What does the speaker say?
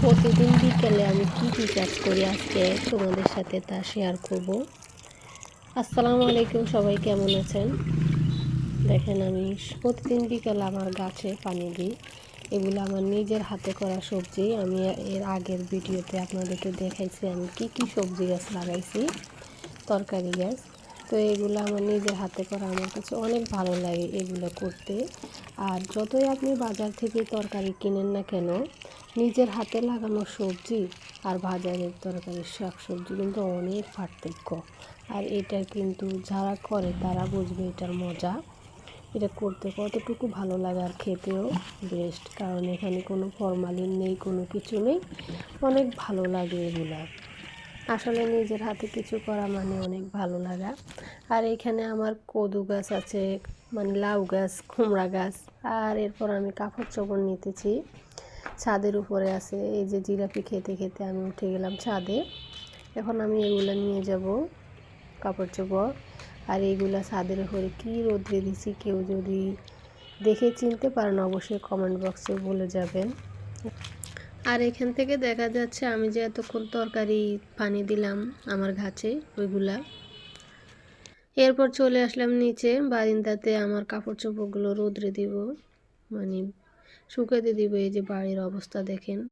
প্রতিদিন বিকেলে আমি কি কাজ করি আজকে তোমাদের সাথে তা শেয়ার করব। আসসালামু আলাইকুম, সবাই কেমন আছেন? দেখেন, আমি প্রতিদিন বিকেলে আমার গাছে পানি দিই। এগুলো আমার নিজের হাতে করা সবজি। আমি এর আগের ভিডিওতে আপনাদেরকে দেখাইছি আমি কি সবজি গাছ লাগাইছি, তরকারি গাছ। তো এগুলো আমার নিজের হাতে করা, আমার কাছে অনেক ভালো লাগে এগুলো করতে। আর যতই আপনি বাজার থেকে তরকারি কিনেন না কেন, নিজের হাতে লাগানো সবজি আর বাজারের তরকারি শাক সবজি কিন্তু অনেক পার্থক্য। আর এটা কিন্তু যারা করে তারা বুঝবে এটার মজা, এটা করতে কতটুকু ভালো লাগে আর খেতেও বেস্ট। কারণ এখানে কোনো ফরমালিন নেই, কোনো কিছু নেই, অনেক ভালো লাগে এগুলা। আসলে নিজের হাতে কিছু করা মানে অনেক ভালো লাগা। আর এখানে আমার কদু গাছ আছে, মানে লাউ গাছ, কুমড়া গাছ। আর এরপর আমি কাপড় চোপড় নিতেছি, ছাদের উপরে আছে। এই যে জিলাপি খেতে খেতে আমি উঠে গেলাম ছাদে। এখন আমি এগুলো নিয়ে যাব, কাপড় চোপড়। আর এইগুলা ছাদের উপরে কি রোদ্রে দিছি, কেউ যদি দেখে চিনতে পারেন অবশ্যই কমেন্ট বক্সে বলে যাবেন। আর এখান থেকে দেখা যাচ্ছে আমি যে এতক্ষণ তরকারি পানি দিলাম আমার গাছে ওইগুলা। এরপর চলে আসলাম নিচে বারান্দাতে, আমার কাপড় চোপড়গুলো রোদ্রে দিব, মানে শুকাতে দিব। এই যে বাড়ির অবস্থা দেখেন।